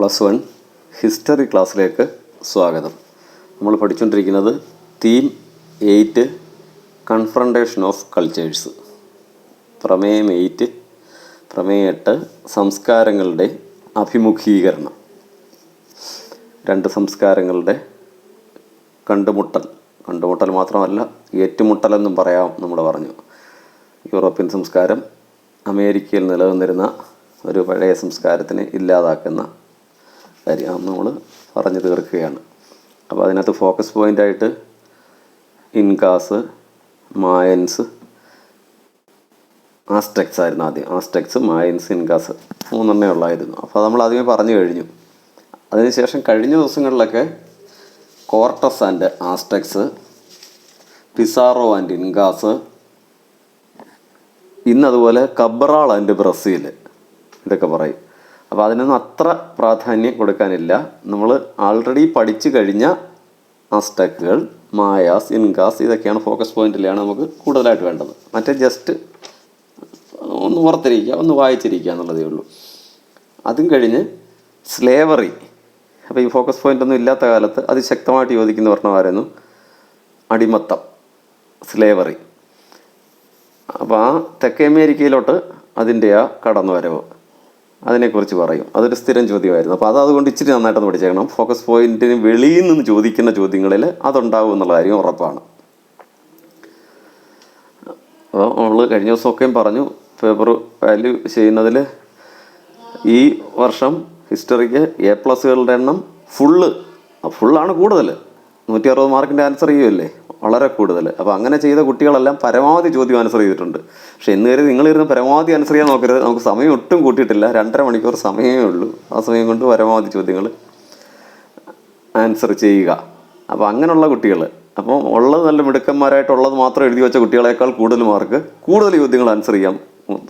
+1 history ക്ലാസ്സിലേക്ക് സ്വാഗതം. നമ്മൾ പഠിച്ചുകൊണ്ടിരിക്കുന്നത് തീം 8 കൺഫ്രണ്ടേഷൻ ഓഫ് കൾച്ചേഴ്സ്, പ്രമേയം 8, പ്രമേയം 8 സംസ്കാരങ്ങളുടെ അഭിമുഖീകരണം. രണ്ട് സംസ്കാരങ്ങളുടെ കണ്ടുമുട്ടൽ മാത്രമല്ല, ഏറ്റുമുട്ടലെന്നും പറയാം. നമ്മൾ പറഞ്ഞു യൂറോപ്യൻ സംസ്കാരം അമേരിക്കയിൽ നിലനിന്നിരുന്ന ഒരു പഴയ സംസ്കാരത്തിനെ ഇല്ലാതാക്കുന്ന കാര്യം നമ്മൾ പറഞ്ഞു തീർക്കുകയാണ്. അപ്പോൾ അതിനകത്ത് ഫോക്കസ് പോയിൻ്റായിട്ട് ഇൻകാസ്, മായൻസ്, ആസ്റ്റെക്സ് ആയിരുന്നു ആദ്യം. ആസ്റ്റെക്സ്, മായൻസ്, ഇൻകാസ് 3 ഉള്ളായിരുന്നു. അപ്പോൾ നമ്മൾ ആദ്യമേ പറഞ്ഞു കഴിഞ്ഞു. അതിനുശേഷം കഴിഞ്ഞ ദിവസങ്ങളിലൊക്കെ Cortes and Aztecs, Pizarro and Incas, ഇന്നതുപോലെ കബ്രാൾ ആൻഡ് ബ്രസീൽ, ഇതൊക്കെ പറയും. അപ്പോൾ അതിനൊന്നും അത്ര പ്രാധാന്യം കൊടുക്കാനില്ല. നമ്മൾ ആൾറെഡി പഠിച്ചു കഴിഞ്ഞ ആസ്റ്റെക്കുകൾ, മായാസ്, ഇൻകാസ്, ഇതൊക്കെയാണ് ഫോക്കസ് പോയിന്റിലാണ് നമുക്ക് കൂടുതലായിട്ട് വേണ്ടത്. മറ്റേ ജസ്റ്റ് ഒന്ന് ഓർത്തിരിക്കുക, ഒന്ന് വായിച്ചിരിക്കുക എന്നുള്ളതേ ഉള്ളൂ. അതും കഴിഞ്ഞ് സ്ലേവറി. അപ്പോൾ ഈ ഫോക്കസ് പോയിൻ്റൊന്നും ഇല്ലാത്ത കാലത്ത് അതിശക്തമായിട്ട് യോജിക്കുന്ന പറഞ്ഞമായിരുന്നു അടിമത്തം, സ്ലേവറി. അപ്പോൾ ആ തെക്കേ അമേരിക്കയിലോട്ട് അതിൻ്റെ ആ കടന്നുവരവ്, അതിനെക്കുറിച്ച് പറയും. അതൊരു സ്ഥിരം ചോദ്യമായിരുന്നു. അപ്പോൾ അതുകൊണ്ട് ഇച്ചിരി നന്നായിട്ടൊന്ന് പഠിച്ചേക്കണം. ഫോക്കസ് പോയിന്റിന് വെളിയിൽ നിന്ന് ചോദിക്കുന്ന ചോദ്യങ്ങളിൽ അതുണ്ടാവും എന്നുള്ള കാര്യം ഉറപ്പാണ്. അപ്പോൾ നമ്മൾ കഴിഞ്ഞ ദിവസമൊക്കെയും പറഞ്ഞു, പേപ്പർ വാല്യൂ ചെയ്യുന്നതിൽ ഈ വർഷം ഹിസ്റ്ററിക്ക് A+കളുടെ എണ്ണം ഫുള്ളാണ് കൂടുതൽ. 160 മാർക്കിൻ്റെ ആൻസർ ചെയ്യുമല്ലേ, വളരെ കൂടുതൽ. അപ്പോൾ അങ്ങനെ ചെയ്ത കുട്ടികളെല്ലാം പരമാവധി ചോദ്യം ആൻസർ ചെയ്തിട്ടുണ്ട്. പക്ഷേ എന്ന് കരുതി നിങ്ങളിരുന്ന് പരമാവധി ആൻസർ ചെയ്യാൻ നോക്കരുത്. നമുക്ക് സമയം ഒട്ടും കൂട്ടിയിട്ടില്ല, 2.5 മണിക്കൂർ സമയമേ ഉള്ളൂ. ആ സമയം കൊണ്ട് പരമാവധി ചോദ്യങ്ങൾ ആൻസർ ചെയ്യുക. അപ്പോൾ അങ്ങനെയുള്ള കുട്ടികൾ, അപ്പോൾ ഉള്ളത് നല്ല മിടുക്കന്മാരായിട്ടുള്ളത് മാത്രം എഴുതി വെച്ച കുട്ടികളെക്കാൾ കൂടുതൽ ചോദ്യങ്ങൾ ആൻസർ ചെയ്യാൻ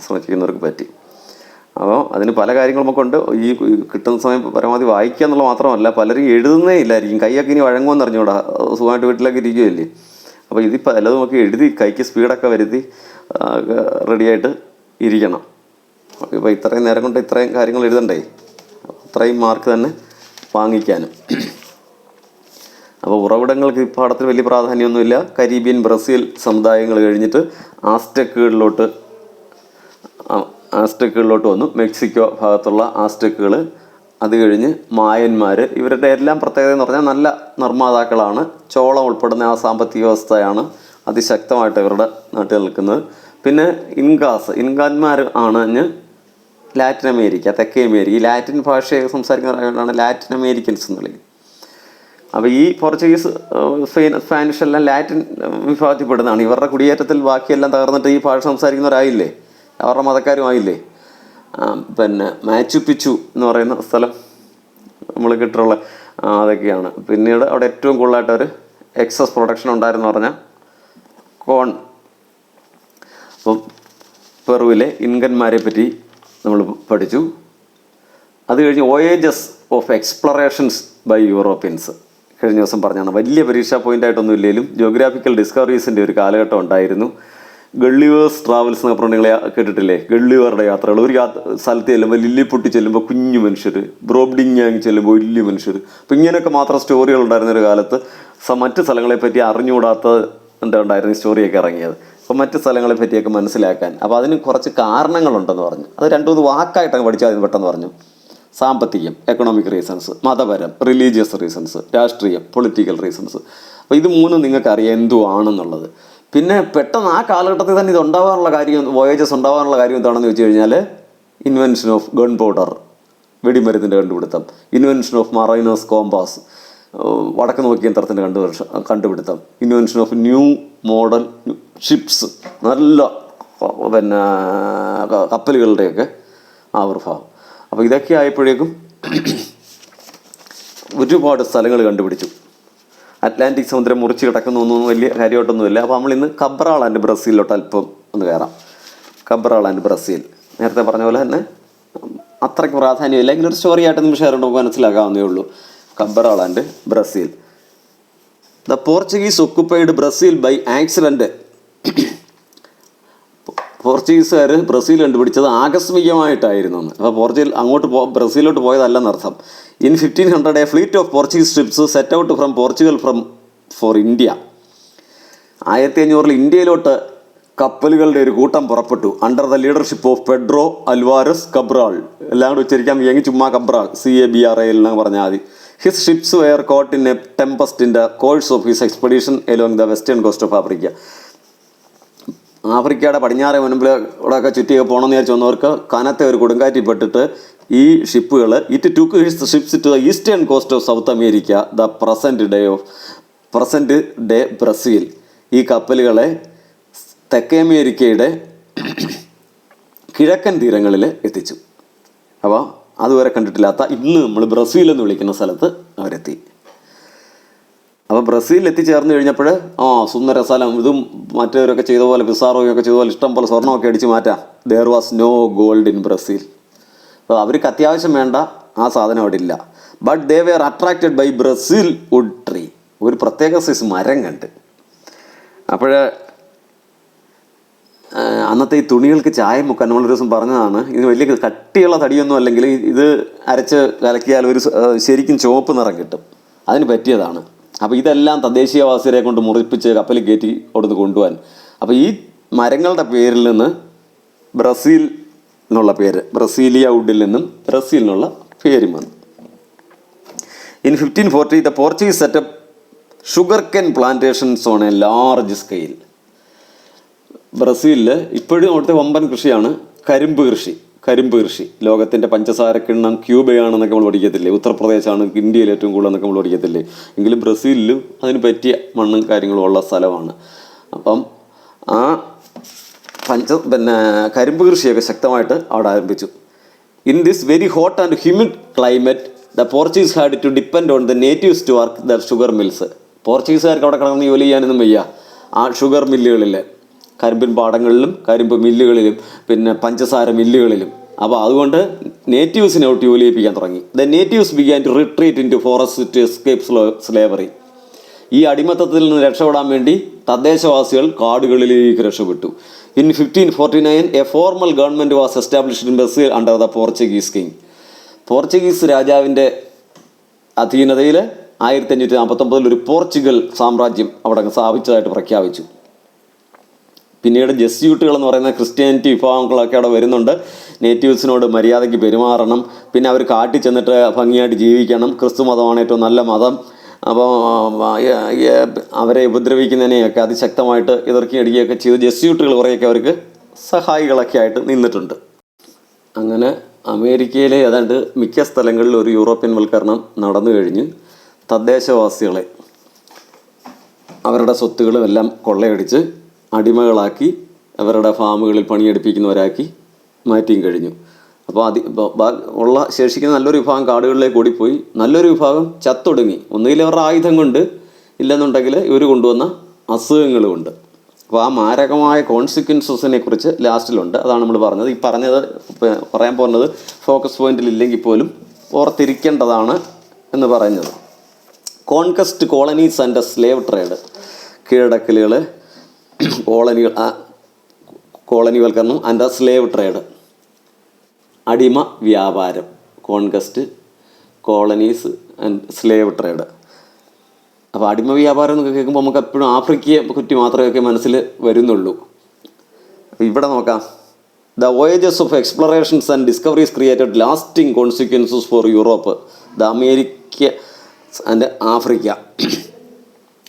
ശ്രമിക്കുന്നവർക്ക് പറ്റി. അപ്പോൾ അതിന് പല കാര്യങ്ങളും നമുക്കുണ്ട്. ഈ കിട്ടുന്ന സമയം പരമാവധി വായിക്കുക എന്നുള്ള മാത്രമല്ല, പലരും എഴുതുന്നേ ഇല്ലായിരിക്കും. കൈയൊക്കെ ഇനി വഴങ്ങുമെന്ന് അറിഞ്ഞൂടാ, സുഖമായിട്ട് വീട്ടിലേക്ക് ഇരിക്കുകയല്ലേ. അപ്പോൾ ഇത് പലതും നമുക്ക് എഴുതി കൈക്ക് സ്പീഡൊക്കെ വരുത്തി റെഡിയായിട്ട് ഇരിക്കണം. ഇപ്പോൾ ഇത്രയും നേരം കൊണ്ട് ഇത്രയും കാര്യങ്ങൾ എഴുതണ്ടേ, അത്രയും മാർക്ക് തന്നെ വാങ്ങിക്കാനും. അപ്പോൾ ഉറവിടങ്ങൾക്ക് ഈ പാഠത്തിൽ വലിയ പ്രാധാന്യമൊന്നുമില്ല. കരീബിയൻ, ബ്രസീൽ സമുദായങ്ങൾ കഴിഞ്ഞിട്ട് ആസ്റ്റെക്കുകളിലോട്ട് വന്നു. മെക്സിക്കോ ഭാഗത്തുള്ള ആസ്റ്റെക്കുകൾ, അത് കഴിഞ്ഞ് മായന്മാർ. ഇവരുടെ എല്ലാം പ്രത്യേകത എന്ന് പറഞ്ഞാൽ നല്ല നിർമ്മാതാക്കളാണ്. ചോളം ഉൾപ്പെടുന്ന ആ സാമ്പത്തിക വ്യവസ്ഥയാണ് അതിശക്തമായിട്ട് ഇവരുടെ നാട്ടിൽ നിൽക്കുന്നത്. പിന്നെ ഇൻകാന്മാർ ആണ് ലാറ്റിൻ അമേരിക്ക, തെക്കേ അമേരിക്ക. ഈ ലാറ്റിൻ ഭാഷയെ സംസാരിക്കുന്നവരാണ് ലാറ്റിൻ അമേരിക്കൻസ് എന്ന് വിളിക്കുന്നത്. അപ്പോൾ ഈ പോർച്ചുഗീസ്, സ്പാനിഷ് എല്ലാം ലാറ്റിൻ വിഭാഗത്തിൽപ്പെടുന്നതാണ്. ഇവരുടെ കുടിയേറ്റത്തിൽ ബാക്കിയെല്ലാം തകർന്നിട്ട് ഈ ഭാഷ സംസാരിക്കുന്നവരായില്ലേ, അവരുടെ മതക്കാരുമായില്ലേ. പിന്നെ മാച്ചു പിച്ചു എന്ന് പറയുന്ന സ്ഥലം നമ്മൾ കിട്ടുള്ള അതൊക്കെയാണ്. പിന്നീട് അവിടെ ഏറ്റവും കൂടുതലായിട്ട് ഒരു എക്സസ് പ്രൊഡക്ഷൻ ഉണ്ടായിരുന്നു പറഞ്ഞാൽ കോൺ. അപ്പോൾ പെറുവിലെ ഇൻകന്മാരെ പറ്റി നമ്മൾ പഠിച്ചു. അത് കഴിഞ്ഞ് വോയേജസ് ഓഫ് എക്സ്പ്ലറേഷൻസ് ബൈ യൂറോപ്യൻസ് കഴിഞ്ഞ ദിവസം പറഞ്ഞാണ്. വലിയ പരീക്ഷാ പോയിൻ്റായിട്ടൊന്നും ഇല്ലെങ്കിലും ജിയോഗ്രാഫിക്കൽ ഡിസ്കവറീസിൻ്റെ ഒരു കാലഘട്ടം ഉണ്ടായിരുന്നു. ഗള്ളിവേഴ്സ് ട്രാവൽസ് എന്നൊക്കെ പറഞ്ഞാൽ നിങ്ങൾ കേട്ടിട്ടില്ലേ? ഗള്ളിവറുടെ യാത്രകൾ. ഒരു സ്ഥലത്ത് ചെല്ലുമ്പോൾ ലില്ലിപ്പൊട്ടി ചെല്ലുമ്പോൾ കുഞ്ഞു മനുഷ്യർ, ബ്രോബ്ഡിങ്ങാങ് ചെല്ലുമ്പോൾ വലിയ മനുഷ്യർ. അപ്പോൾ ഇങ്ങനെയൊക്കെ മാത്രം സ്റ്റോറികൾ ഉണ്ടായിരുന്നൊരു കാലത്ത് മറ്റ് സ്ഥലങ്ങളെപ്പറ്റി ഉണ്ടായിരുന്ന സ്റ്റോറിയൊക്കെ ഇറങ്ങിയത്. അപ്പോൾ മറ്റ് സ്ഥലങ്ങളെ പറ്റിയൊക്കെ മനസ്സിലാക്കാൻ. അപ്പോൾ അതിന് കുറച്ച് കാരണങ്ങളുണ്ടെന്ന് പറഞ്ഞു. അത് 2-3 വാക്കായിട്ടങ്ങ് പഠിച്ചാൽ അതിന് പെട്ടെന്ന് പറഞ്ഞു. സാമ്പത്തികം, എക്കണോമിക് റീസൺസ്; മതപരം, റിലീജിയസ് റീസൺസ്; രാഷ്ട്രീയം, പൊളിറ്റിക്കൽ റീസൺസ്. അപ്പോൾ ഇത് 3 നിങ്ങൾക്ക് അറിയാം എന്തുവാണെന്നുള്ളത്. പിന്നെ പെട്ടെന്ന് ആ കാലഘട്ടത്തിൽ തന്നെ ഇത് ഉണ്ടാകാനുള്ള കാര്യം, വോയേജസ് ഉണ്ടാകാനുള്ള കാര്യം എന്താണെന്ന് ചോദിച്ചു കഴിഞ്ഞാൽ ഇൻവെൻഷൻ ഓഫ് ഗൺ പൗഡർ, വെടിമരുന്നിൻ്റെ കണ്ടുപിടുത്തം; ഇൻവെൻഷൻ ഓഫ് മറൈനേഴ്സ് കോമ്പാസ്, വടക്ക് നോക്കിയ യന്ത്രത്തിൻ്റെ കണ്ടുപിടുത്തം; invention of new model ships, നല്ല പിന്നെ കപ്പലുകളുടെയൊക്കെ ആവിർഭാവം. അപ്പോൾ ഇതൊക്കെ ആയപ്പോഴേക്കും ഒരുപാട് സ്ഥലങ്ങൾ കണ്ടുപിടിച്ചു. അറ്റ്ലാന്റിക് സമുദ്രം മുറിച്ച് കിടക്കുന്നൊന്നും വലിയ കാര്യമായിട്ടൊന്നുമില്ല. അപ്പോൾ നമ്മളിന്ന് കബ്രാൾ ആൻഡ് ബ്രസീലിലോട്ട് അല്പം ഒന്ന് കയറാം. കബ്രാൾ ആൻഡ് ബ്രസീൽ നേരത്തെ പറഞ്ഞ പോലെ തന്നെ അത്രയ്ക്ക് പ്രാധാന്യമില്ല, എങ്കിലും ഒരു സ്റ്റോറി ആയിട്ട് നിമിഷം നമുക്ക് മനസ്സിലാക്കാവുന്നേ ഉള്ളൂ. Cabral and Brazil. The Portuguese occupied Brazil by accident. പോർച്ചുഗീസുകാർ ബ്രസീൽ കണ്ടുപിടിച്ചത് ആകസ്മികമായിട്ടായിരുന്നു എന്ന്. അപ്പോൾ പോർച്ചുഗൽ അങ്ങോട്ട് ബ്രസീലിലോട്ട് പോയതല്ലെന്നർത്ഥം. In 1500 a fleet of Portuguese ships set out from Portugal for India. 1500 ഇന്ത്യയിലോട്ട് കപ്പലുകളുടെ ഒരു കൂട്ടം പുറപ്പെട്ടു. Under the leadership of Pedro Alvares Cabral. എല്ലാം കൂടി ഉച്ചരിക്കാൻ എങ്കിൽ ചുമ്മാ കബ്രാൾ, CABRAL എന്ന് പറഞ്ഞാൽ മതി. His ships were caught in a tempest in the course of his expedition along the western coast of Africa. ആഫ്രിക്കയുടെ പടിഞ്ഞാറേ മുൻപിലൂടെയൊക്കെ ചുറ്റിയൊക്കെ പോകണമെന്ന് വിചാരിച്ചു വന്നവർക്ക് കനത്തെ ഒരു കൊടുങ്കാറ്റിൽ പെട്ടിട്ട് ഈ ഷിപ്പുകൾ took his ships to the eastern coast of South America, the present day Brazil. ഈ കപ്പലുകളെ തെക്കേ അമേരിക്കയുടെ കിഴക്കൻ തീരങ്ങളിൽ എത്തിച്ചു. അപ്പോൾ അതുവരെ കണ്ടിട്ടില്ലാത്ത ഇന്ന് നമ്മൾ ബ്രസീൽ എന്ന് വിളിക്കുന്ന സ്ഥലത്ത് അവരെത്തി. അപ്പോൾ ബ്രസീലിൽ എത്തിച്ചേർന്ന് കഴിഞ്ഞപ്പോൾ സുന്ദര സ്ഥലം, ഇതും മറ്റവരൊക്കെ ചെയ്ത പോലെ പിസാറോയൊക്കെ ചെയ്ത പോലെ ഇഷ്ടം പോലെ സ്വർണ്ണമൊക്കെ അടിച്ച് മാറ്റാം. There was no gold in Brazil. അപ്പോൾ അവർക്ക് അത്യാവശ്യം വേണ്ട ആ സാധനം അവിടെ ഇല്ല. But they were attracted by Brazil wood tree. ഒരു പ്രത്യേക സൈസ് മരം കണ്ട്. അപ്പോൾ അന്നത്തെ ഈ തുണികൾക്ക് ചായം മുക്കാൻ നമ്മളൊരു ദിവസം പറഞ്ഞതാണ്. ഇത് വലിയ കട്ടിയുള്ള തടിയൊന്നും അല്ലെങ്കിൽ ഇത് അരച്ച് കലക്കിയാൽ ഒരു ശരിക്കും ചുവപ്പ് നിറം കിട്ടും. അതിന് പറ്റിയതാണ്. അപ്പോൾ ഇതെല്ലാം തദ്ദേശീയവാസികളെ കൊണ്ട് മുറിപ്പിച്ച് കപ്പലിൽ കയറ്റി അവിടുന്ന് കൊണ്ടുപോകാൻ. അപ്പോൾ ഈ മരങ്ങളുടെ പേരിൽ നിന്ന് ബ്രസീൽ എന്നുള്ള പേര്, ബ്രസീലിയ വുഡിൽ നിന്നും ബ്രസീൽ എന്നുള്ള പേരും വന്നു. In 1540 the Portuguese set up sugar cane plantations on a large scale. ബ്രസീലിൽ ഇപ്പോഴും അവിടുത്തെ വമ്പൻ കൃഷിയാണ് കരിമ്പ് കൃഷി. ലോകത്തിൻ്റെ പഞ്ചസാര കിണ്ണം ക്യൂബയാണെന്നൊക്കെ നമ്മൾ പഠിക്കത്തില്ലേ, ഉത്തർപ്രദേശാണ് ഇന്ത്യയിൽ ഏറ്റവും കൂടുതൽ എന്നൊക്കെ നമ്മൾ പഠിക്കത്തില്ലേ. എങ്കിലും ബ്രസീലിലും അതിന് പറ്റിയ മണ്ണും കാര്യങ്ങളും ഉള്ള സ്ഥലമാണ്. അപ്പം ആ കരിമ്പ് കൃഷിയൊക്കെ ശക്തമായിട്ട് അവിടെ ആരംഭിച്ചു. In this very hot and humid climate the Portuguese had to depend on the natives to work the sugar mills. പോർച്ചുഗീസുകാർക്ക് അവിടെ കിടന്ന് ജോലി ചെയ്യാനൊന്നും വയ്യ. ആ ഷുഗർ മില്ലുകളിൽ, കരിമ്പിൻ പാടങ്ങളിലും കരിമ്പ് മില്ലുകളിലും പിന്നെ പഞ്ചസാര മില്ലുകളിലും. അപ്പോൾ അതുകൊണ്ട് നേറ്റീവ്സിനെ ഔട്ട് ജോലി ചെയ്യിപ്പിക്കാൻ തുടങ്ങി. The natives began to retreat into forest to escape slavery. ഈ അടിമത്തത്തിൽ നിന്ന് രക്ഷപ്പെടാൻ വേണ്ടി തദ്ദേശവാസികൾ കാടുകളിലേക്ക് രക്ഷപ്പെട്ടു. In 1549 a formal government was established in Brazil under the Portuguese king. Portuguese രാജാവിൻ്റെ അധീനതയിൽ 1549 ഒരു പോർച്ചുഗൽ സാമ്രാജ്യം അവിടെ സ്ഥാപിച്ചതായിട്ട് പ്രഖ്യാപിച്ചു. പിന്നീട് ജെസ്യൂട്ടുകൾ എന്ന് പറയുന്ന ക്രിസ്ത്യാനിറ്റി വിഭാഗങ്ങളൊക്കെ അവിടെ വരുന്നുണ്ട്. നേറ്റീവ്സിനോട് മര്യാദയ്ക്ക് പെരുമാറണം, പിന്നെ അവർ കാട്ടിൽ ചെന്നിട്ട് ഭംഗിയായിട്ട് ജീവിക്കണം, ക്രിസ്തു മതമാണ് ഏറ്റവും നല്ല മതം. അപ്പോൾ അവരെ ഉപദ്രവിക്കുന്നതിനെയൊക്കെ അതിശക്തമായിട്ട് എതിർക്കുകയൊക്കെ ചെയ്ത് ജെസ്യൂട്ടുകൾ കുറേയൊക്കെ അവർക്ക് സഹായികളൊക്കെ ആയിട്ട് നിന്നിട്ടുണ്ട്. അങ്ങനെ അമേരിക്കയിലെ ഏതാണ്ട് മിക്ക സ്ഥലങ്ങളിൽ ഒരു യൂറോപ്യൻ വൽക്കരണം നടന്നു കഴിഞ്ഞ് തദ്ദേശവാസികളെ അവരുടെ സ്വത്തുകളും എല്ലാം കൊള്ളയടിച്ച് അടിമകളാക്കി അവരുടെ ഫാമുകളിൽ പണിയെടുപ്പിക്കുന്നവരാക്കി മാറ്റിയും കഴിഞ്ഞു. അപ്പോൾ ശേഷിക്കുന്ന നല്ലൊരു വിഭാഗം കാടുകളിലേക്ക് ഓടിപ്പോയി, നല്ലൊരു വിഭാഗം ചത്തൊടുങ്ങി. ഒന്നുകിൽ അവരുടെ ആയുധം കൊണ്ട്, ഇല്ലെന്നുണ്ടെങ്കിൽ ഇവർ കൊണ്ടുവന്ന അസുഖങ്ങൾ കൊണ്ട്. അപ്പോൾ ആ മാരകമായ കോൺസിക്വൻസസിനെ കുറിച്ച് ലാസ്റ്റിലുണ്ട്. അതാണ് നമ്മൾ പറഞ്ഞത്. ഈ പറയാൻ പോകുന്നത് ഫോക്കസ് പോയിന്റിൽ ഇല്ലെങ്കിൽ പോലും ഓർത്തിരിക്കേണ്ടതാണ് എന്ന് പറയുന്നത്. Conquest colonies and slave trade. കീഴടക്കലുകൾ, കോളനിവൽക്കരണം ആൻഡ് സ്ലേവ് ട്രേഡ്, അടിമ വ്യാപാരം. Conquest, colonies and slave trade. അപ്പോൾ അടിമ വ്യാപാരം എന്നൊക്കെ കേൾക്കുമ്പോൾ നമുക്ക് എപ്പോഴും ആഫ്രിക്കയെ പറ്റി മാത്രമേ മനസ്സിൽ വരുന്നുള്ളൂ. ഇവിടെ നോക്കാം. The voyages of explorations and discoveries created lasting consequences for Europe, the America and Africa.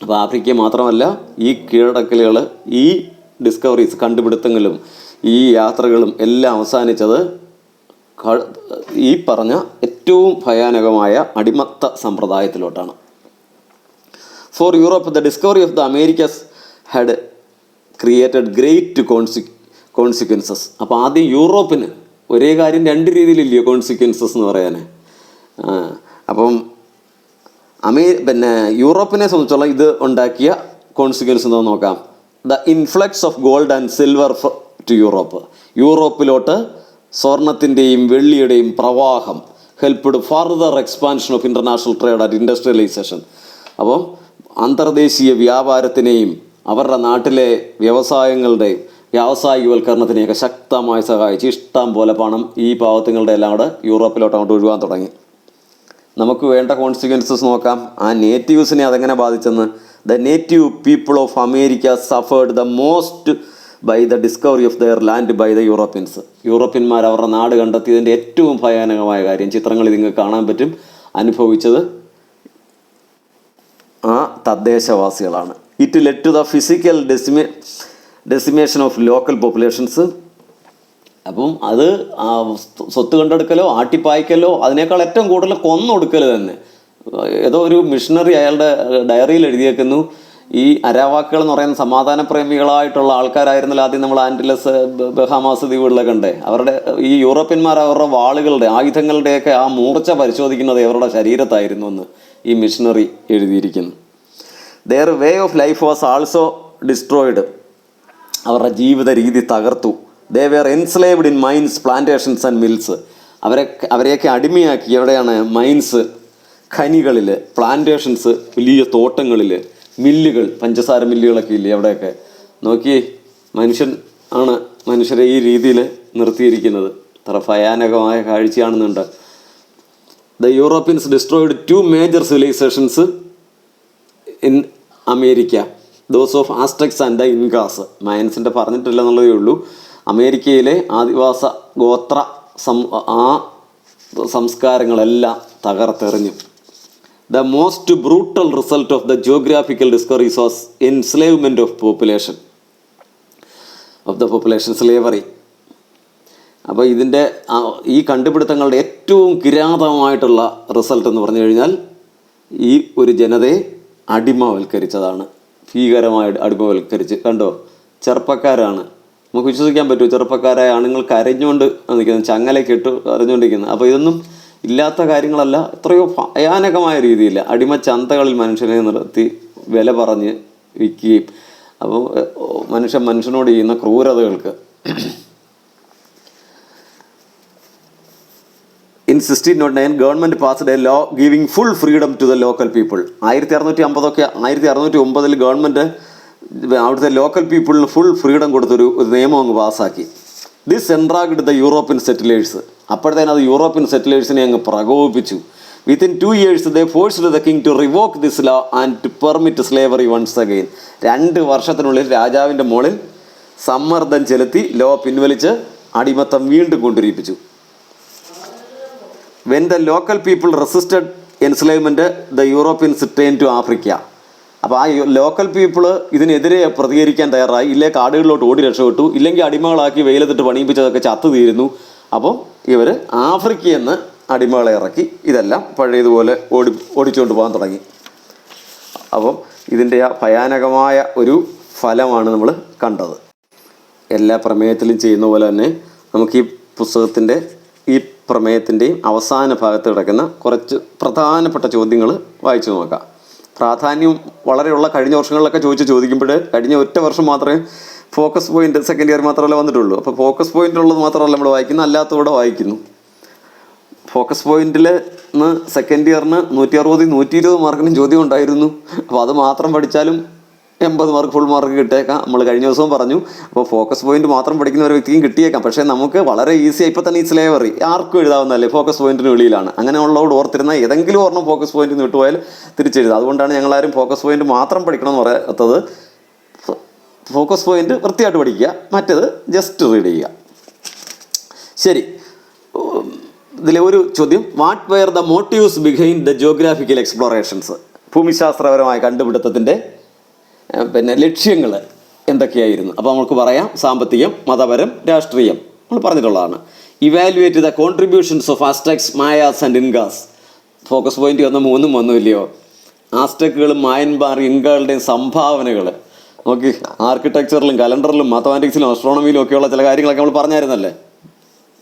അപ്പോൾ ആഫ്രിക്ക മാത്രമല്ല, ഈ കീഴടക്കലുകൾ, ഈ ഡിസ്കവറീസ്, കണ്ടുപിടുത്തങ്ങളും ഈ യാത്രകളും എല്ലാം അവസാനിച്ചത് ഈ പറഞ്ഞ ഏറ്റവും ഭയാനകമായ അടിമത്ത സമ്പ്രദായത്തിലോട്ടാണ്. For Europe the discovery of the Americas had created great consequences. അപ്പോൾ ആദ്യം യൂറോപ്പിന് ഒരേ കാര്യം രണ്ട് രീതിയിലില്ലയോ കോൺസിക്വൻസസ് എന്ന് പറയാൻ. അപ്പം യൂറോപ്പിനെ സംബന്ധിച്ചുള്ള ഇത് ഉണ്ടാക്കിയ കോൺസിക്വൻസ് എന്താ നോക്കാം. The influx of gold and silver to Europe. യൂറോപ്പിലോട്ട് സ്വർണത്തിൻ്റെയും വെള്ളിയുടെയും പ്രവാഹം helped further expansion of international trade and industrialisation. അപ്പം അന്തർദേശീയ വ്യാപാരത്തിനെയും അവരുടെ നാട്ടിലെ വ്യവസായങ്ങളുടെയും വ്യാവസായികവൽക്കരണത്തിനെയൊക്കെ ശക്തമായി സഹായിച്ച് ഇഷ്ടം പോലെ പണം ഈ പാവത്തുങ്ങളുടെ എല്ലാം കൂടെ യൂറോപ്പിലോട്ട് അങ്ങോട്ട് ഒഴുകാൻ തുടങ്ങി. നമുക്ക് വേണ്ട കോൺസിക്വൻസസ് നോക്കാം. ആ നേറ്റീവ്സിനെ അതെങ്ങനെ ബാധിച്ചെന്ന്. The native people of America suffered the most by the discovery of their land by the Europeans. യൂറോപ്യന്മാർ അവരുടെ നാട് കണ്ടെത്തിയതിൻ്റെ ഏറ്റവും ഭയാനകമായ കാര്യം ചിത്രങ്ങളിൽ നിങ്ങൾക്ക് കാണാൻ പറ്റും, അനുഭവിച്ചത് ആ തദ്ദേശവാസികളാണ്. It led to the physical decimation of local populations. അപ്പം അത് സ്വത്ത് കണ്ടെടുക്കലോ ആട്ടിപ്പായ്ക്കലോ അതിനേക്കാൾ ഏറ്റവും കൂടുതൽ കൊന്നൊടുക്കൽ തന്നെ. ഏതോ ഒരു മിഷണറി അയാളുടെ ഡയറിയിൽ എഴുതിയേക്കുന്നു, ഈ അരാവാക്കുകൾ എന്ന് പറയുന്ന സമാധാന പ്രേമികളായിട്ടുള്ള ആൾക്കാരായിരുന്നല്ലോ ആദ്യം നമ്മൾ ആൻറ്റിലസ് ബഹാമാസ് ദ്വീപുകളിലൊക്കെ ഉണ്ട്. അവരുടെ ഈ യൂറോപ്യന്മാർ അവരുടെ വാളുകളുടെ ആയുധങ്ങളുടെയൊക്കെ ആ മൂർച്ച പരിശോധിക്കുന്നത് അവരുടെ ശരീരത്തായിരുന്നു എന്ന് ഈ മിഷണറി എഴുതിയിരിക്കുന്നു. Their way of life was also destroyed. അവരുടെ ജീവിത രീതി തകർത്തു. They were enslaved in mines, plantations and mills. അവരെയൊക്കെ അടിമയാക്കി. എവിടെയാണ്? മൈൻസ്, ഖനികളിൽ, പ്ലാന്റേഷൻസ്, വലിയ തോട്ടങ്ങളിൽ, മില്ലുകൾ, പഞ്ചസാര മില്ലുകളൊക്കെ ഇല്ലേ അവിടെയൊക്കെ. നോക്കി, മനുഷ്യരെ ഈ രീതിയിൽ നിർത്തിയിരിക്കുന്നത് അത്ര ഭയാനകമായ കാഴ്ചയാണെന്നുണ്ട്. The Europeans destroyed 2 major civilisations in America, those of Aztecs and the Incas. മയൻസിൻ്റെ പറഞ്ഞിട്ടില്ല എന്നുള്ളതേ ഉള്ളൂ. അമേരിക്കയിലെ ആദിവാസ ഗോത്ര സംസ്കാരങ്ങളെല്ലാം തകർത്തെറിഞ്ഞു. The most brutal result of the geographical discoveries was enslavement of the population, slavery. അപ്പോൾ ഇതിൻ്റെ ഈ കണ്ടുപിടുത്തങ്ങളുടെ ഏറ്റവും കിരാതമായിട്ടുള്ള റിസൾട്ട് എന്ന് പറഞ്ഞു കഴിഞ്ഞാൽ ഈ ഒരു ജനതയെ അടിമവൽക്കരിച്ചതാണ്. ഭീകരമായി അടിമവൽക്കരിച്ച്. കണ്ടോ, ചെറുപ്പക്കാരാണ്. നമുക്ക് വിശ്വസിക്കാൻ പറ്റുമോ? ചെറുപ്പക്കാരായ ആണുങ്ങൾ കരഞ്ഞുകൊണ്ട് നിൽക്കുന്നത്, ചങ്ങലയൊക്കെ ഇട്ട് കരഞ്ഞുകൊണ്ടിരിക്കുന്നത്. അപ്പോൾ ഇതൊന്നും ഇല്ലാത്ത കാര്യങ്ങളല്ല, എത്രയോ ഭയാനകമായ രീതിയിൽ അടിമച്ചന്തകളിൽ മനുഷ്യനെ നിർത്തി വില പറഞ്ഞ് വിൽക്കുകയും. അപ്പോൾ മനുഷ്യനോട് ചെയ്യുന്ന ക്രൂരതകൾക്ക്. In 1609 government passed a law giving full freedom to the local people. 1609 government അവിടുത്തെ ലോക്കൽ പീപ്പിളിന് ഫുൾ ഫ്രീഡം കൊടുത്തൊരു നിയമം അങ്ങ് പാസ്സാക്കി. This enraged the European settlers. അപ്പോഴത്തേനും അത് യൂറോപ്യൻ സെറ്റിലേഴ്സിനെ അങ്ങ് പ്രകോപിപ്പിച്ചു. Within 2 years they forced the king to revoke this law and to permit slavery once again. 2 വർഷത്തിനുള്ളിൽ രാജാവിൻ്റെ മുകളിൽ സമ്മർദ്ദം ചെലുത്തി ലോ പിൻവലിച്ച് അടിമത്തം വീണ്ടും കൊണ്ടുവരിപ്പിച്ചു. When the local people resisted enslavement the Europeans turn to Africa. അപ്പോൾ ആ ലോക്കൽ പീപ്പിൾ ഇതിനെതിരെ പ്രതികരിക്കാൻ തയ്യാറായി. ഇല്ലേ കാടുകളിലോട്ട് ഓടി രക്ഷപ്പെട്ടു, ഇല്ലെങ്കിൽ അടിമകളാക്കി വെയിലത്തിട്ട് പണിയിപ്പിച്ചതൊക്കെ ചത്തു തീരുന്നു. അപ്പോൾ ഇവർ ആഫ്രിക്കയിൽ നിന്ന് അടിമകളെ ഇറക്കി ഇതെല്ലാം പഴയതുപോലെ ഓടിച്ചുകൊണ്ട് പോകാൻ തുടങ്ങി. അപ്പം ഇതിൻ്റെ ആ ഭയാനകമായ ഒരു ഫലമാണ് നമ്മൾ കണ്ടത്. എല്ലാ പ്രമേയത്തിലും ചെയ്യുന്ന പോലെ തന്നെ നമുക്ക് ഈ പുസ്തകത്തിൻ്റെ ഈ പ്രമേയത്തിൻ്റെയും അവസാന ഭാഗത്ത് കിടക്കുന്ന കുറച്ച് പ്രധാനപ്പെട്ട ചോദ്യങ്ങൾ വായിച്ചു നോക്കാം. പ്രാധാന്യം വളരെയുള്ള കഴിഞ്ഞ വർഷങ്ങളിലൊക്കെ ചോദിക്കുമ്പോൾ കഴിഞ്ഞ ഒറ്റ വർഷം മാത്രമേ ഫോക്കസ് പോയിൻ്റ് സെക്കൻഡ് ഇയർ മാത്രമല്ല വന്നിട്ടുള്ളൂ. അപ്പോൾ ഫോക്കസ് പോയിൻ്റ് ഉള്ളത് മാത്രമല്ല നമ്മൾ വായിക്കുന്നു, അല്ലാത്തകൂടെ വായിക്കുന്നു. ഫോക്കസ് പോയിന്റിൽ നിന്ന് സെക്കൻഡ് ഇയറിന് 160 120 മാർക്കിനും ചോദ്യം ഉണ്ടായിരുന്നു. അപ്പോൾ അത് മാത്രം പഠിച്ചാലും 80 മാർക്ക് ഫുൾ മാർക്ക് കിട്ടിയേക്കാം. നമ്മൾ കഴിഞ്ഞ ദിവസവും പറഞ്ഞു. അപ്പോൾ ഫോക്കസ് പോയിന്റ് മാത്രം പഠിക്കുന്ന ഒരു വ്യക്തിയും കിട്ടിയേക്കാം. പക്ഷേ നമുക്ക് വളരെ ഈസിയായി ഇപ്പോൾ തന്നെ ഈ സ്ലേവറി ആർക്കും എഴുതാവുന്നതല്ലേ, ഫോക്കസ് പോയിന്റിന് വെളിയിലാണ്. അങ്ങനെയുള്ളവരോട് ഓർത്തിരുന്ന ഏതെങ്കിലും ഒരെണ്ണം ഫോക്കസ് പോയിന്റിൽ നിന്ന് വിട്ടുപോയാൽ തിരിച്ചെഴുതുക. അതുകൊണ്ടാണ് ഞങ്ങളാരും ഫോക്കസ് പോയിന്റ് മാത്രം പഠിക്കണമെന്ന് പറയാത്തത്. ഫോക്കസ് പോയിന്റ് വൃത്തിയായിട്ട് പഠിക്കുക, മറ്റേത് ജസ്റ്റ് റീഡ് ചെയ്യുക. ശരി, ഇതിലെ ഒരു ചോദ്യം, what were the motives behind the geographical explorations? ഭൂമിശാസ്ത്രപരമായ കണ്ടുപിടുത്തത്തിൻ്റെ ലക്ഷ്യങ്ങൾ എന്തൊക്കെയായിരുന്നു? അപ്പോൾ നമുക്ക് പറയാം, സാമ്പത്തികം, മതപരം, രാഷ്ട്രീയം നമ്മൾ പറഞ്ഞിട്ടുള്ളതാണ്. Evaluate the contributions of Aztecs, Mayas and Incas. Focus point വന്ന 3 വന്നുമില്ലയോ? ആസ്ട്രക്കുകളും മായന്മാർ ഇൻകകളുടെയും സംഭാവനകൾ നോക്കി. ആർക്കിടെക്ചറിലും കലണ്ടറിലും മാത്തമാറ്റിക്സിലും അസ്ട്രോണമിയിലും ഒക്കെയുള്ള ചില കാര്യങ്ങളൊക്കെ നമ്മൾ പറഞ്ഞായിരുന്നല്ലേ,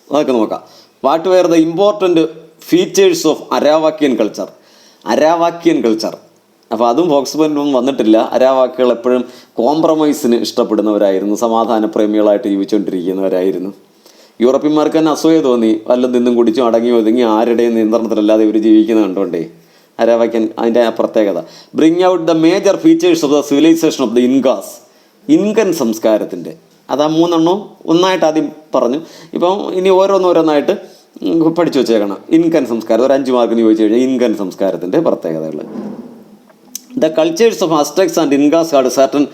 അതൊക്കെ നോക്കാം. What were the important features of Arawakian culture? Arawakian culture, അപ്പോൾ അതും ഫോക്കസ് പോയിൻ്റൊന്നും വന്നിട്ടില്ല. അരാവാക്കുകൾ എപ്പോഴും കോംപ്രമൈസിന് ഇഷ്ടപ്പെടുന്നവരായിരുന്നു, സമാധാന പ്രേമികളായിട്ട് ജീവിച്ചുകൊണ്ടിരിക്കുന്നവരായിരുന്നു. യൂറോപ്യന്മാർക്ക് തന്നെ അസൂയ തോന്നി, വല്ലതും നിന്നും കുടിച്ചും അടങ്ങി ഒതുങ്ങി ആരുടെയും നിയന്ത്രണത്തിലല്ലാതെ ഇവർ ജീവിക്കുന്നത് കണ്ടുകൊണ്ടേ. അരാവാക്യൻ അതിൻ്റെ ആ പ്രത്യേകത. Bring out the major features of the civilisation of the Incas. Incan സംസ്കാരത്തിൻ്റെ അത് ആ 3 ഒന്നായിട്ട് ആദ്യം പറഞ്ഞു. ഇപ്പം ഇനി ഓരോന്നോരോന്നായിട്ട് പഠിച്ചു വെച്ചേക്കണം. ഇൻകൻ സംസ്കാരം ഒരു 5 മാർക്കിന് ചോദിച്ചു കഴിഞ്ഞാൽ ഇൻകൻ സംസ്കാരത്തിൻ്റെ പ്രത്യേകതകൾ. The cultures of Aztecs and Incas had certain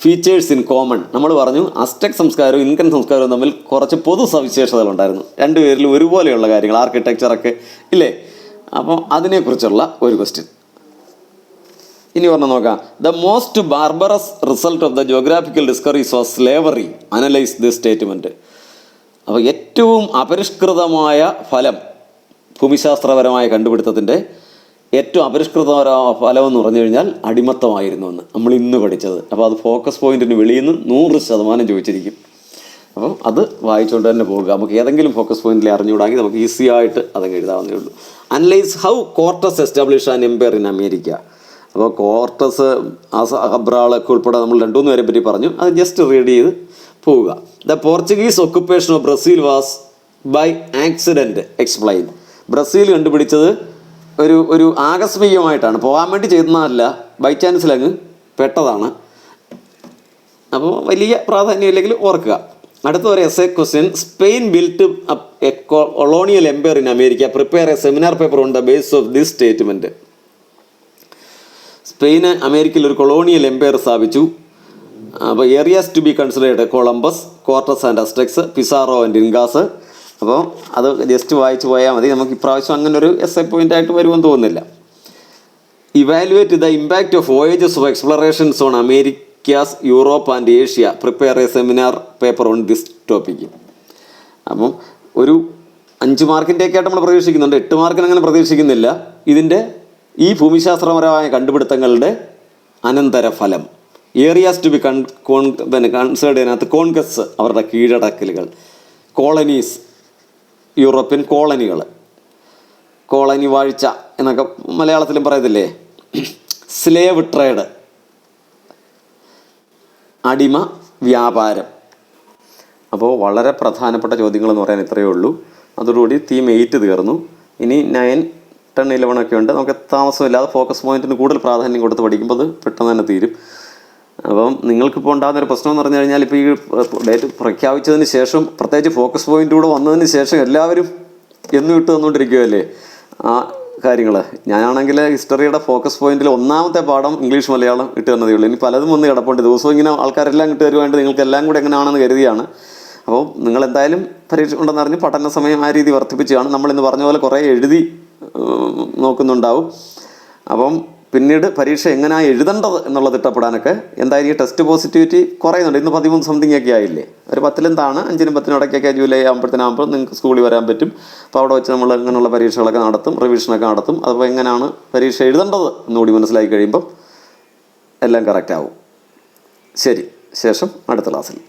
features in common. നമ്മൾ പറഞ്ഞു അസ്ടെക് സംസ്കാരവും ഇൻകൻ സംസ്കാരവും തമ്മിൽ കുറച്ച് പൊതു സവിശേഷതകളുണ്ടായിരുന്നു. രണ്ടുപേരിലും ഒരുപോലെയുള്ള കാര്യങ്ങൾ, ആർക്കിടെക്ചറൊക്കെ ഇല്ലേ. അപ്പോൾ അതിനെക്കുറിച്ചുള്ള ഒരു ക്വസ്റ്റ്യൻ ഇനി പറഞ്ഞ് നോക്കാം. The most ബാർബറസ് result of the geographical discoveries was slavery. Analyse this statement. അപ്പോൾ ഏറ്റവും അപരിഷ്കൃതമായ ഫലം, ഭൂമിശാസ്ത്രപരമായ കണ്ടുപിടുത്തത്തിൻ്റെ ഏറ്റവും അപരിഷ്കൃതമായ ഫലം എന്ന് പറഞ്ഞു കഴിഞ്ഞാൽ അടിമത്തമായിരുന്നു എന്ന് നമ്മൾ ഇന്ന് പഠിച്ചത്. അപ്പോൾ അത് ഫോക്കസ് പോയിന്റിന് വെളിയിൽ നിന്ന് 100% ചോദിച്ചിരിക്കും. അപ്പം അത് വായിച്ചുകൊണ്ട് തന്നെ പോകുക. നമുക്ക് ഏതെങ്കിലും ഫോക്കസ് പോയിന്റിൽ അറിഞ്ഞുകൂടാങ്കിൽ നമുക്ക് ഈസി ആയിട്ട് അതങ്ങ് എഴുതാവുന്നേ ഉള്ളൂ. Analyse how Cortes establish an empire in America. അപ്പോൾ കോർട്ടസ്, അബ്രാളൊക്കെ ഉൾപ്പെടെ നമ്മൾ 2-3 പേരെ പറ്റി പറഞ്ഞു. അത് ജസ്റ്റ് റീഡ് ചെയ്ത് പോവുക. The Portuguese occupation of Brazil was by accident explain. Brazil കണ്ടുപിടിച്ചത് ഒരു ആകസ്മികമായിട്ടാണ്, പോകാൻ വേണ്ടി ചെയ്യുന്നതല്ല, ബൈ ചാൻസിലങ്ങ് പെട്ടതാണ്. അപ്പോൾ വലിയ പ്രാധാന്യമില്ലെങ്കിൽ ഓർക്കുക. അടുത്ത ഒരു essay question. Spain built a colonial empire in America. Prepare a seminar paper on the base of this statement. സ്പെയിന് അമേരിക്കയിൽ ഒരു കൊളോണിയൽ എംപയർ സ്ഥാപിച്ചു. അപ്പോൾ areas to be considered Columbus, Cortes and Aztecs, Pizarro and Incas. അപ്പോൾ അത് just വായിച്ച് പോയാൽ മതി. നമുക്ക് ഇപ്രാവശ്യം അങ്ങനെ ഒരു എസ്സേ പോയിൻ്റ് ആയിട്ട് വരുമെന്ന് തോന്നുന്നില്ല. Evaluate the impact of voyages of explorations on Americas, Europe and Asia. Prepare a seminar paper on this topic. അപ്പം ഒരു 5 മാർക്കിൻ്റെയൊക്കെ ആയിട്ട് നമ്മൾ പ്രതീക്ഷിക്കുന്നുണ്ട്. 8 മാർക്കിന് അങ്ങനെ പ്രതീക്ഷിക്കുന്നില്ല. ഇതിൻ്റെ ഈ ഭൂമിശാസ്ത്രപരമായ കണ്ടുപിടുത്തങ്ങളുടെ അനന്തരഫലം. ഏരിയാസ് ടു ബി കൺസേർഡ് അതിനകത്ത് കോൺകസ്, അവരുടെ കീഴടക്കലുകൾ. കോളനീസ്, യൂറോപ്യൻ കോളനികൾ, കോളനി വാഴ്ച എന്നൊക്കെ മലയാളത്തിലും പറയത്തില്ലേ. സ്ലേവ് ട്രേഡ്, അടിമ വ്യാപാരം. അപ്പോൾ വളരെ പ്രധാനപ്പെട്ട ചോദ്യങ്ങളെന്ന് പറയാൻ ഇത്രയേ ഉള്ളൂ. അതോടുകൂടി തീം 8 തീർന്നു. ഇനി 9, 10, 11 ഒക്കെ ഉണ്ട്. നമുക്ക് താമസമില്ലാതെ ഫോക്കസ് പോയിന്റിന് കൂടുതൽ പ്രാധാന്യം കൊടുത്ത് പഠിക്കുമ്പോൾ അത് പെട്ടെന്ന് തന്നെ തീരും. അപ്പം നിങ്ങൾക്കിപ്പോൾ ഉണ്ടാകുന്നൊരു പ്രശ്നം എന്ന് പറഞ്ഞു കഴിഞ്ഞാൽ, ഇപ്പോൾ ഈ ഡേറ്റ് പ്രഖ്യാപിച്ചതിന് ശേഷം, പ്രത്യേകിച്ച് ഫോക്കസ് പോയിൻ്റ് കൂടെ വന്നതിന് ശേഷം എല്ലാവരും എന്നും ഇട്ട് തന്നുകൊണ്ടിരിക്കുകയല്ലേ ആ കാര്യങ്ങൾ. ഞാനാണെങ്കിൽ ഹിസ്റ്ററിയുടെ ഫോക്കസ് പോയിന്റിൽ 1ാമത്തെ പാഠം ഇംഗ്ലീഷ് മലയാളം ഇട്ട് തന്നതേ ഉള്ളൂ. ഇനി പലതും വന്ന് കിടപ്പുണ്ട്. ദിവസവും ഇങ്ങനെ ആൾക്കാരെല്ലാം ഇട്ട് തരുവാണ്ട് നിങ്ങൾക്ക് എല്ലാം കൂടെ എങ്ങനെയാണെന്ന് കരുതിയാണ്. അപ്പോൾ നിങ്ങളെന്തായാലും പരീക്ഷ ഉണ്ടെന്നറിഞ്ഞ് പഠന സമയം ആ രീതി വർദ്ധിപ്പിച്ചാണ്. നമ്മളിന്ന് പറഞ്ഞ പോലെ കുറേ എഴുതി നോക്കുന്നുണ്ടാവും. അപ്പം പിന്നീട് പരീക്ഷ എങ്ങനെയാണ് എഴുതേണ്ടത് എന്നുള്ളത് ഇഷ്ടപ്പെടാനൊക്കെ എന്തായാലും ഈ ടെസ്റ്റ് പോസിറ്റിവിറ്റി കുറയുന്നുണ്ട്. ഇന്ന് 13 സംതിങ് ഒക്കെ ആയില്ലേ. ഒരു 10-ലും താഴെ 5-നും 10-നും ഇടയ്ക്കൊക്കെ ജൂലൈ ആകുമ്പോഴത്തേനാകുമ്പോൾ നിങ്ങൾക്ക് സ്കൂളിൽ വരാൻ പറ്റും. അപ്പോൾ അവിടെ വെച്ച് നമ്മൾ ഇങ്ങനെയുള്ള പരീക്ഷകളൊക്കെ നടത്തും, റിവിഷനൊക്കെ നടത്തും. അപ്പോൾ എങ്ങനെയാണ് പരീക്ഷ എഴുതേണ്ടത് എന്നുകൂടി മനസ്സിലാക്കി കഴിയുമ്പം എല്ലാം കറക്റ്റ് ആവും. ശരി, ശേഷം അടുത്ത ക്ലാസ്സിൽ.